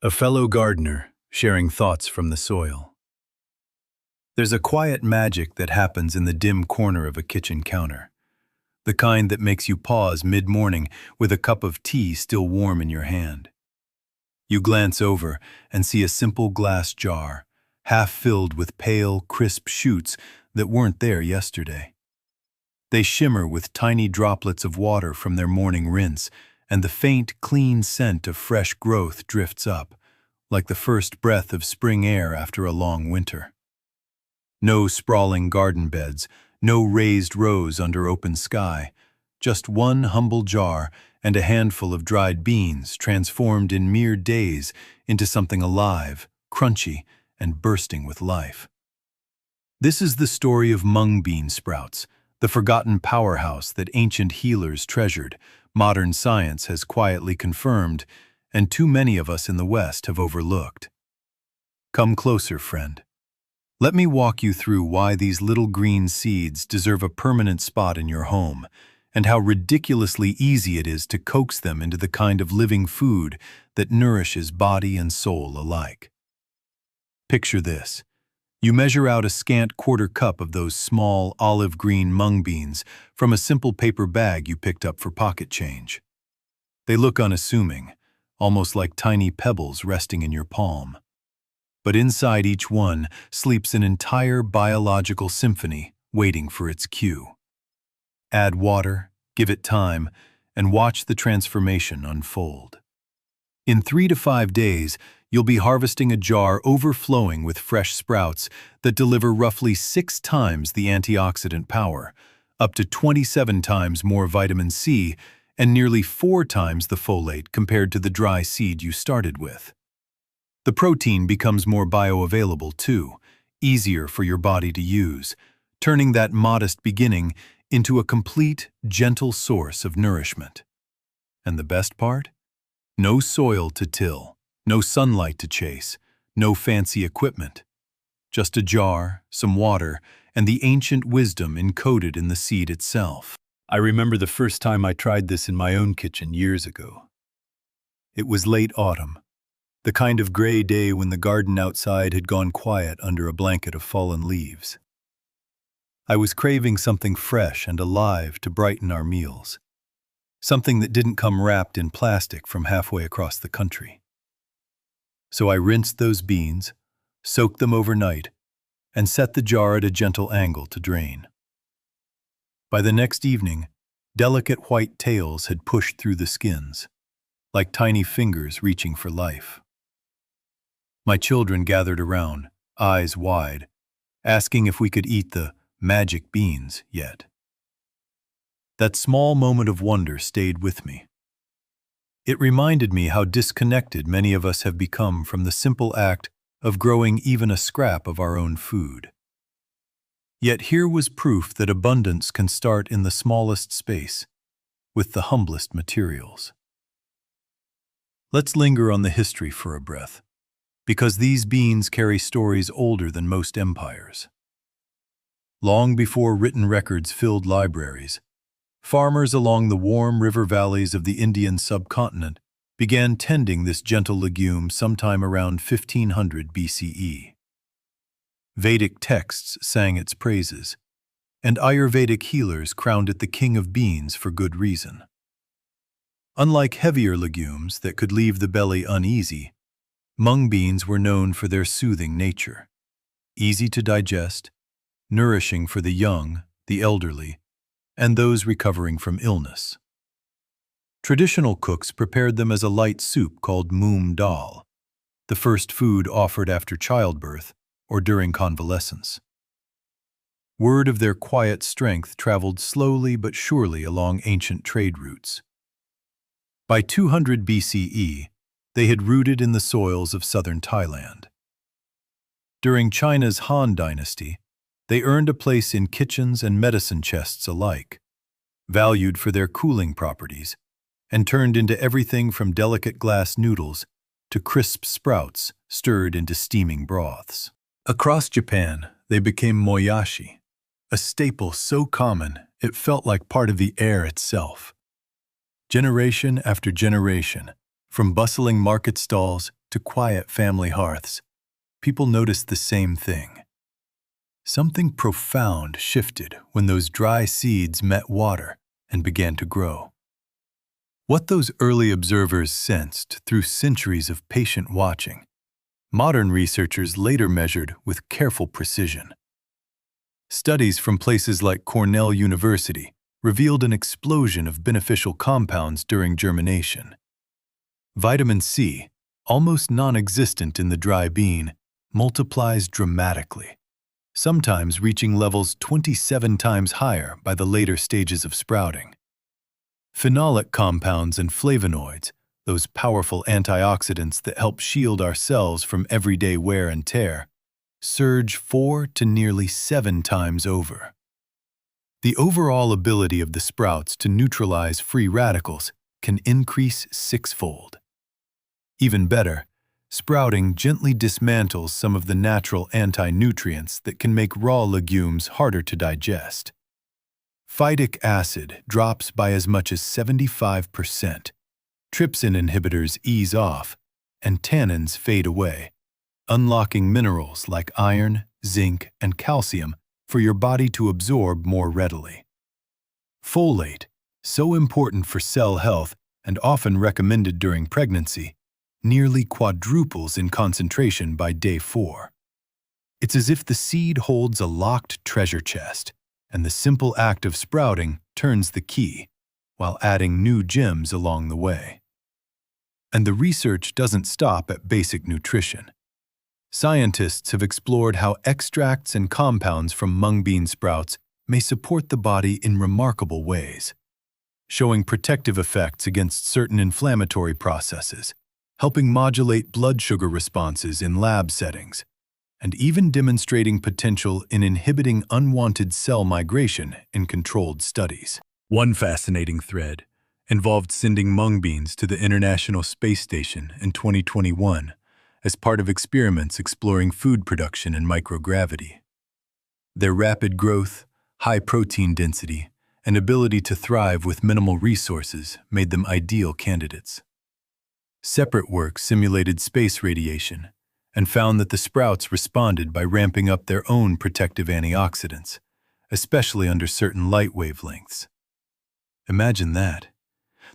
A fellow gardener sharing thoughts from the soil. There's a quiet magic that happens in the dim corner of a kitchen counter, the kind that makes you pause mid-morning with a cup of tea still warm in your hand. You glance over and see a simple glass jar, half filled with pale, crisp shoots that weren't there yesterday. They shimmer with tiny droplets of water from their morning rinse, and the faint, clean scent of fresh growth drifts up, like the first breath of spring air after a long winter. No sprawling garden beds, no raised rows under open sky, just one humble jar and a handful of dried beans transformed in mere days into something alive, crunchy, and bursting with life. This is the story of mung bean sprouts, the forgotten powerhouse that ancient healers treasured, modern science has quietly confirmed, and too many of us in the West have overlooked. Come closer, friend. Let me walk you through why these little green seeds deserve a permanent spot in your home, and how ridiculously easy it is to coax them into the kind of living food that nourishes body and soul alike. Picture this. You measure out a scant quarter cup of those small olive green mung beans from a simple paper bag you picked up for pocket change. They look unassuming, almost like tiny pebbles resting in your palm. But inside each one sleeps an entire biological symphony waiting for its cue. Add water, give it time, and watch the transformation unfold. In 3 to 5 days, you'll be harvesting a jar overflowing with fresh sprouts that deliver roughly 6 times the antioxidant power, up to 27 times more vitamin C, and nearly 4 times the folate compared to the dry seed you started with. The protein becomes more bioavailable too, easier for your body to use, turning that modest beginning into a complete, gentle source of nourishment. And the best part? No soil to till, no sunlight to chase, no fancy equipment. Just a jar, some water, and the ancient wisdom encoded in the seed itself. I remember the first time I tried this in my own kitchen years ago. It was late autumn, the kind of gray day when the garden outside had gone quiet under a blanket of fallen leaves. I was craving something fresh and alive to brighten our meals, something that didn't come wrapped in plastic from halfway across the country. So I rinsed those beans, soaked them overnight, and set the jar at a gentle angle to drain. By the next evening, delicate white tails had pushed through the skins, like tiny fingers reaching for life. My children gathered around, eyes wide, asking if we could eat the magic beans yet. That small moment of wonder stayed with me. It reminded me how disconnected many of us have become from the simple act of growing even a scrap of our own food. Yet here was proof that abundance can start in the smallest space, with the humblest materials. Let's linger on the history for a breath, because these beans carry stories older than most empires. Long before written records filled libraries, farmers along the warm river valleys of the Indian subcontinent began tending this gentle legume sometime around 1500 BCE. Vedic texts sang its praises, and Ayurvedic healers crowned it the king of beans for good reason. Unlike heavier legumes that could leave the belly uneasy, mung beans were known for their soothing nature, easy to digest, nourishing for the young, the elderly, and those recovering from illness. Traditional cooks prepared them as a light soup called Mung dal, the first food offered after childbirth or during convalescence. Word of their quiet strength traveled slowly but surely along ancient trade routes. By 200 BCE, they had rooted in the soils of southern Thailand. During China's Han Dynasty, they earned a place in kitchens and medicine chests alike, valued for their cooling properties, and turned into everything from delicate glass noodles to crisp sprouts stirred into steaming broths. Across Japan, they became moyashi, a staple so common it felt like part of the air itself. Generation after generation, from bustling market stalls to quiet family hearths, people noticed the same thing. Something profound shifted when those dry seeds met water and began to grow. What those early observers sensed through centuries of patient watching, modern researchers later measured with careful precision. Studies from places like Cornell University revealed an explosion of beneficial compounds during germination. Vitamin C, almost non-existent in the dry bean, multiplies dramatically, sometimes reaching levels 27 times higher by the later stages of sprouting. Phenolic compounds and flavonoids, those powerful antioxidants that help shield our cells from everyday wear and tear, surge 4 to nearly 7 times over. The overall ability of the sprouts to neutralize free radicals can increase 6-fold. Even better, sprouting gently dismantles some of the natural anti-nutrients that can make raw legumes harder to digest. Phytic acid drops by as much as 75%, trypsin inhibitors ease off, and tannins fade away, unlocking minerals like iron, zinc, and calcium for your body to absorb more readily. Folate, so important for cell health and often recommended during pregnancy, nearly quadruples in concentration by day 4. It's as if the seed holds a locked treasure chest, and the simple act of sprouting turns the key, while adding new gems along the way. And the research doesn't stop at basic nutrition. Scientists have explored how extracts and compounds from mung bean sprouts may support the body in remarkable ways, showing protective effects against certain inflammatory processes, helping modulate blood sugar responses in lab settings, and even demonstrating potential in inhibiting unwanted cell migration in controlled studies. One fascinating thread involved sending mung beans to the International Space Station in 2021 as part of experiments exploring food production and microgravity. Their rapid growth, high protein density, and ability to thrive with minimal resources made them ideal candidates. Separate work simulated space radiation and found that the sprouts responded by ramping up their own protective antioxidants, especially under certain light wavelengths. Imagine that.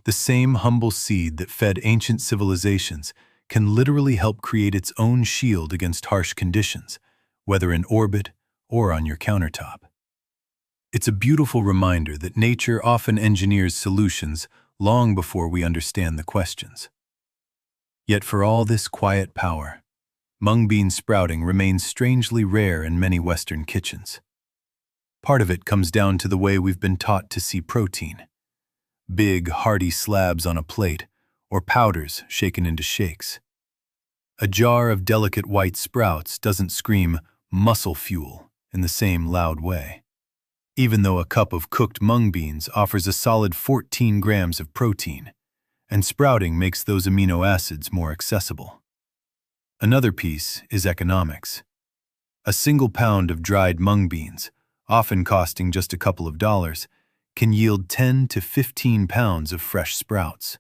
The same humble seed that fed ancient civilizations can literally help create its own shield against harsh conditions, whether in orbit or on your countertop. It's a beautiful reminder that nature often engineers solutions long before we understand the questions. Yet for all this quiet power, mung bean sprouting remains strangely rare in many Western kitchens. Part of it comes down to the way we've been taught to see protein: big, hearty slabs on a plate, or powders shaken into shakes. A jar of delicate white sprouts doesn't scream muscle fuel in the same loud way, even though a cup of cooked mung beans offers a solid 14 grams of protein, and sprouting makes those amino acids more accessible. Another piece is economics. A single pound of dried mung beans, often costing just a couple of dollars, can yield 10 to 15 pounds of fresh sprouts.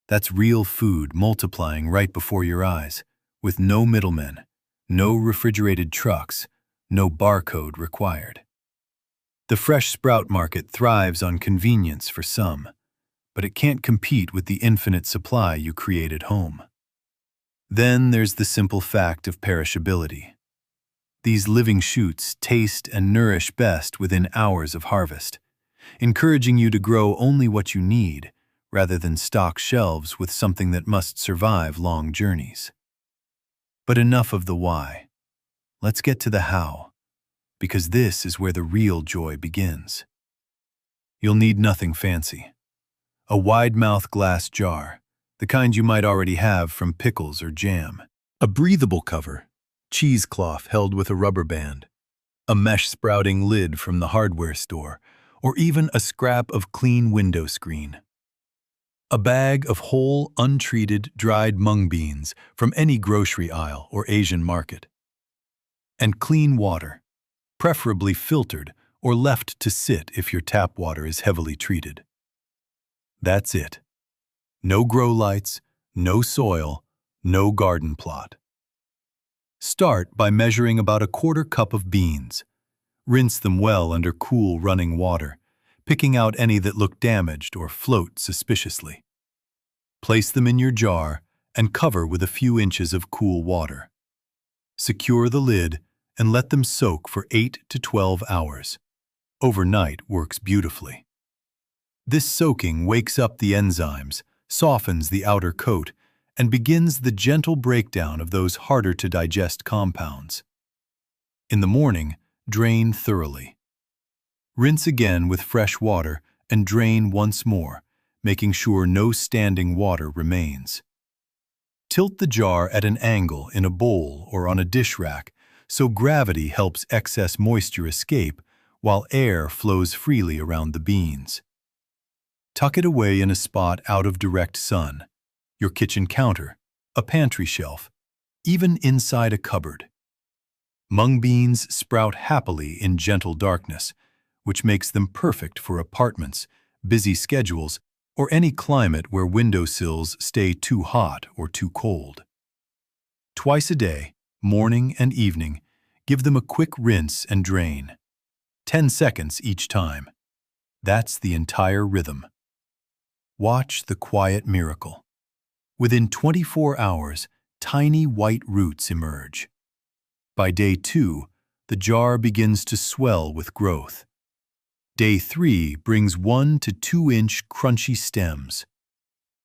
That's real food multiplying right before your eyes, with no middlemen, no refrigerated trucks, no barcode required. The fresh sprout market thrives on convenience for some, but it can't compete with the infinite supply you create at home. Then there's the simple fact of perishability. These living shoots taste and nourish best within hours of harvest, encouraging you to grow only what you need, rather than stock shelves with something that must survive long journeys. But enough of the why. Let's get to the how, because this is where the real joy begins. You'll need nothing fancy. A wide-mouth glass jar, the kind you might already have from pickles or jam. A breathable cover, cheesecloth held with a rubber band. A mesh sprouting lid from the hardware store, or even a scrap of clean window screen. A bag of whole, untreated, dried mung beans from any grocery aisle or Asian market. And clean water, preferably filtered or left to sit if your tap water is heavily treated. That's it. No grow lights, no soil, No garden plot. Start by measuring about a quarter cup of beans. Rinse them well under cool running water, picking out any that look damaged or float suspiciously. Place them in your jar and cover with a few inches of cool water. Secure the lid and let them soak for 8 to 12 hours. Overnight works beautifully. This soaking wakes up the enzymes, softens the outer coat, and begins the gentle breakdown of those harder-to-digest compounds. In the morning, drain thoroughly. Rinse again with fresh water and drain once more, making sure no standing water remains. Tilt the jar at an angle in a bowl or on a dish rack so gravity helps excess moisture escape while air flows freely around the beans. Tuck it away in a spot out of direct sun, your kitchen counter, a pantry shelf, even inside a cupboard. Mung beans sprout happily in gentle darkness, which makes them perfect for apartments, busy schedules, or any climate where windowsills stay too hot or too cold. Twice a day, morning and evening, give them a quick rinse and drain. 10 seconds each time. That's the entire rhythm. Watch the quiet miracle. Within 24 hours, tiny white roots emerge. By day 2, the jar begins to swell with growth. Day 3 brings 1 to 2 inch crunchy stems.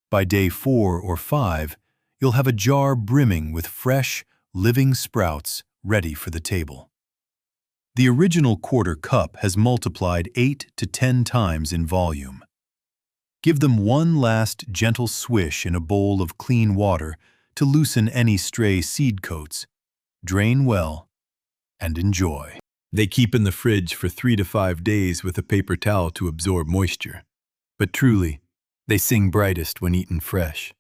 By day 4 or 5, you'll have a jar brimming with fresh, living sprouts ready for the table. The original quarter cup has multiplied 8 to 10 times in volume. Give them one last gentle swish in a bowl of clean water to loosen any stray seed coats. Drain well and enjoy. They keep in the fridge for 3 to 5 days with a paper towel to absorb moisture. But truly, they sing brightest when eaten fresh.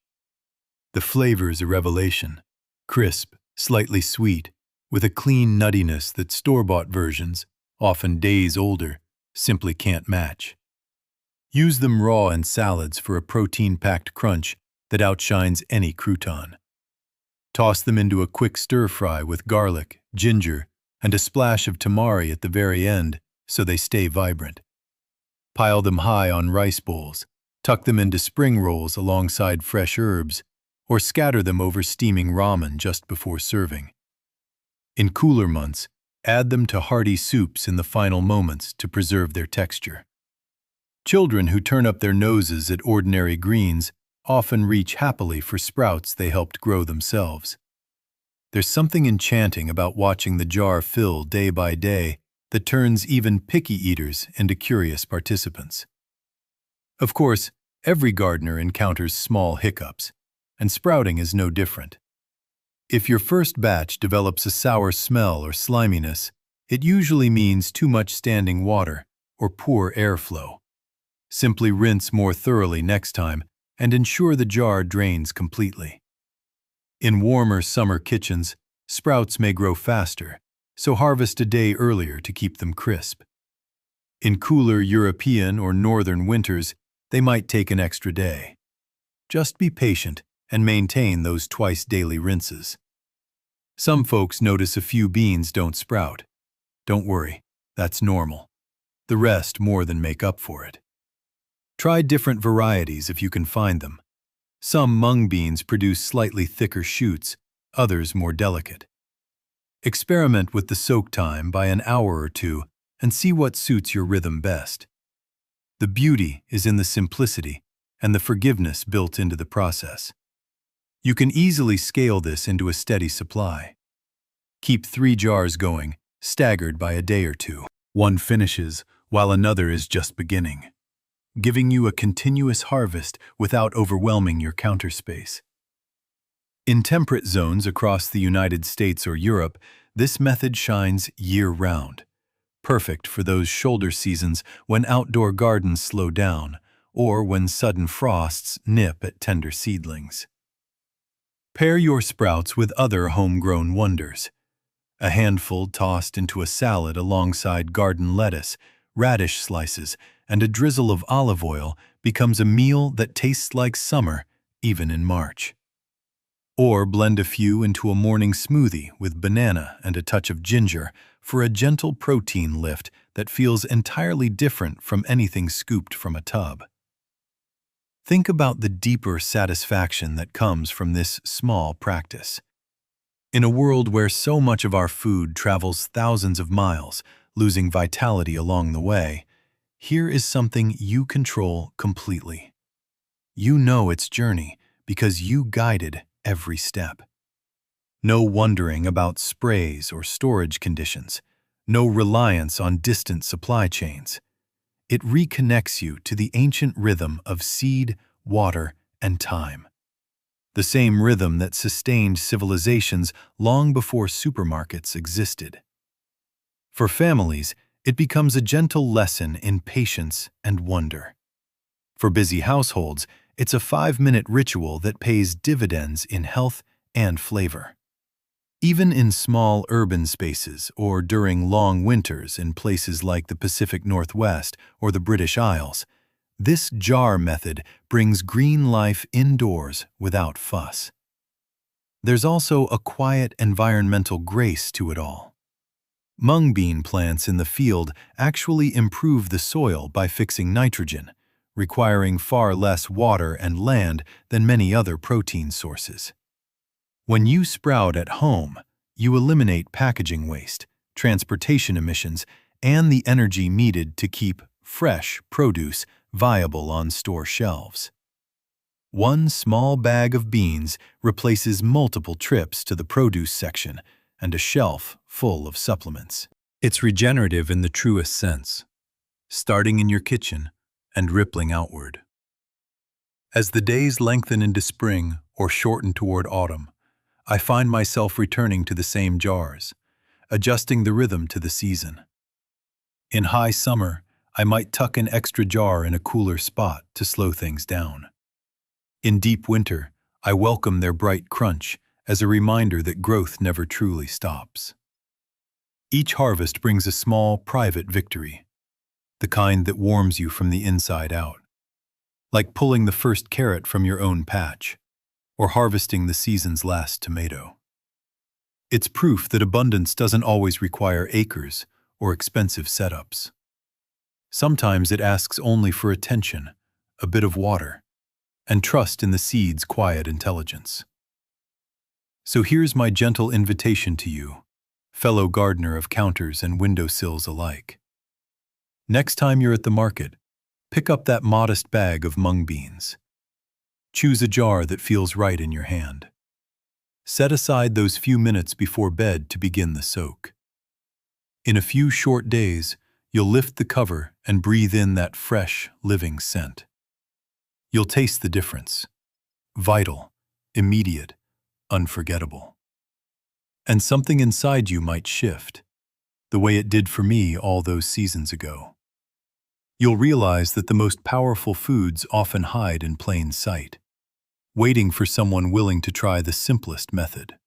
The flavor's a revelation. Crisp, slightly sweet, with a clean nuttiness that store-bought versions, often days older, simply can't match. Use them raw in salads for a protein-packed crunch that outshines any crouton. Toss them into a quick stir-fry with garlic, ginger, and a splash of tamari at the very end so they stay vibrant. Pile them high on rice bowls, tuck them into spring rolls alongside fresh herbs, or scatter them over steaming ramen just before serving. In cooler months, add them to hearty soups in the final moments to preserve their texture. Children who turn up their noses at ordinary greens often reach happily for sprouts they helped grow themselves. There's something enchanting about watching the jar fill day by day that turns even picky eaters into curious participants. Of course, every gardener encounters small hiccups, and sprouting is no different. If your first batch develops a sour smell or sliminess, it usually means too much standing water or poor airflow. Simply rinse more thoroughly next time and ensure the jar drains completely. In warmer summer kitchens, sprouts may grow faster, so harvest a day earlier to keep them crisp. In cooler European or northern winters, they might take an extra day. Just be patient and maintain those twice-daily rinses. Some folks notice a few beans don't sprout. Don't worry, that's normal. The rest more than make up for it. Try different varieties if you can find them. Some mung beans produce slightly thicker shoots, others more delicate. Experiment with the soak time by an hour or two and see what suits your rhythm best. The beauty is in the simplicity and the forgiveness built into the process. You can easily scale this into a steady supply. Keep 3 jars going, staggered by a day or two. One finishes while another is just beginning, giving you a continuous harvest without overwhelming your counter space. In temperate zones across the United States or Europe, this method shines year-round, perfect for those shoulder seasons when outdoor gardens slow down or when sudden frosts nip at tender seedlings. Pair your sprouts with other homegrown wonders. A handful tossed into a salad alongside garden lettuce, radish slices, and a drizzle of olive oil becomes a meal that tastes like summer, even in March. Or blend a few into a morning smoothie with banana and a touch of ginger for a gentle protein lift that feels entirely different from anything scooped from a tub. Think about the deeper satisfaction that comes from this small practice. In a world where so much of our food travels thousands of miles, losing vitality along the way, here is something you control completely. You know its journey because you guided every step. No wondering about sprays or storage conditions. No reliance on distant supply chains. It reconnects you to the ancient rhythm of seed, water, and time. The same rhythm that sustained civilizations long before supermarkets existed. For families, it becomes a gentle lesson in patience and wonder. For busy households, it's a 5-minute ritual that pays dividends in health and flavor. Even in small urban spaces or during long winters in places like the Pacific Northwest or the British Isles, this jar method brings green life indoors without fuss. There's also a quiet environmental grace to it all. Mung bean plants in the field actually improve the soil by fixing nitrogen, requiring far less water and land than many other protein sources. When you sprout at home, you eliminate packaging waste, transportation emissions, and the energy needed to keep fresh produce viable on store shelves. One small bag of beans replaces multiple trips to the produce section and a shelf full of supplements. It's regenerative in the truest sense, starting in your kitchen and rippling outward. As the days lengthen into spring or shorten toward autumn, I find myself returning to the same jars, adjusting the rhythm to the season. In high summer, I might tuck an extra jar in a cooler spot to slow things down. In deep winter, I welcome their bright crunch as a reminder that growth never truly stops. Each harvest brings a small, private victory, the kind that warms you from the inside out, like pulling the first carrot from your own patch, or harvesting the season's last tomato. It's proof that abundance doesn't always require acres or expensive setups. Sometimes it asks only for attention, a bit of water, and trust in the seed's quiet intelligence. So here's my gentle invitation to you, fellow gardener of counters and windowsills alike. Next time you're at the market, pick up that modest bag of mung beans. Choose a jar that feels right in your hand. Set aside those few minutes before bed to begin the soak. In a few short days, you'll lift the cover and breathe in that fresh, living scent. You'll taste the difference. Vital, immediate, unforgettable. And something inside you might shift, the way it did for me all those seasons ago. You'll realize that the most powerful foods often hide in plain sight, waiting for someone willing to try the simplest method.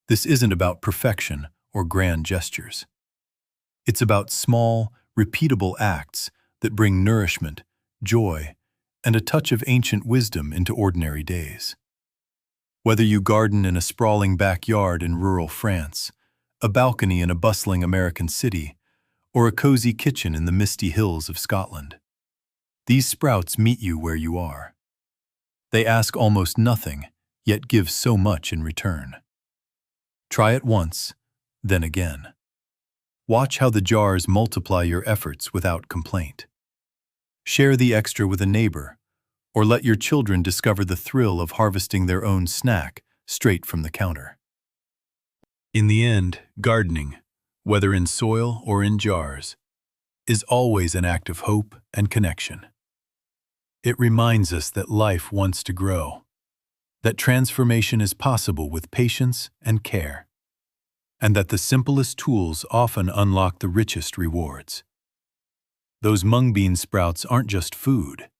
This isn't about perfection or grand gestures. It's about small, repeatable acts that bring nourishment, joy, and a touch of ancient wisdom into ordinary days. Whether you garden in a sprawling backyard in rural France, a balcony in a bustling American city, or a cozy kitchen in the misty hills of Scotland, these sprouts meet you where you are. They ask almost nothing, yet give so much in return. Try it once, then again. Watch how the jars multiply your efforts without complaint. Share the extra with a neighbor, or let your children discover the thrill of harvesting their own snack straight from the counter. In the end, gardening, whether in soil or in jars, is always an act of hope and connection. It reminds us that life wants to grow, that transformation is possible with patience and care, and that the simplest tools often unlock the richest rewards. Those mung bean sprouts aren't just food.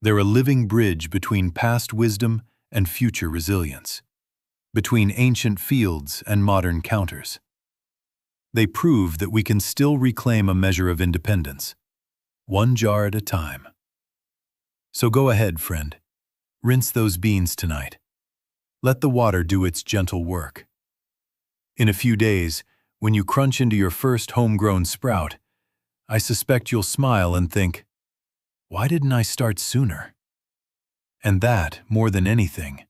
They're a living bridge between past wisdom and future resilience, between ancient fields and modern counters. They prove that we can still reclaim a measure of independence, one jar at a time. So go ahead, friend. Rinse those beans tonight. Let the water do its gentle work. In a few days, when you crunch into your first homegrown sprout, I suspect you'll smile and think, why didn't I start sooner? And that, more than anything,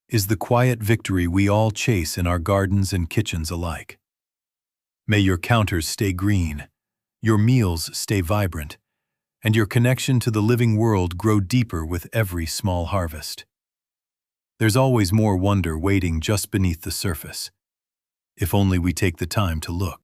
is the quiet victory we all chase in our gardens and kitchens alike. May your counters stay green, your meals stay vibrant, and your connection to the living world grow deeper with every small harvest. There's always more wonder waiting just beneath the surface, if only we take the time to look.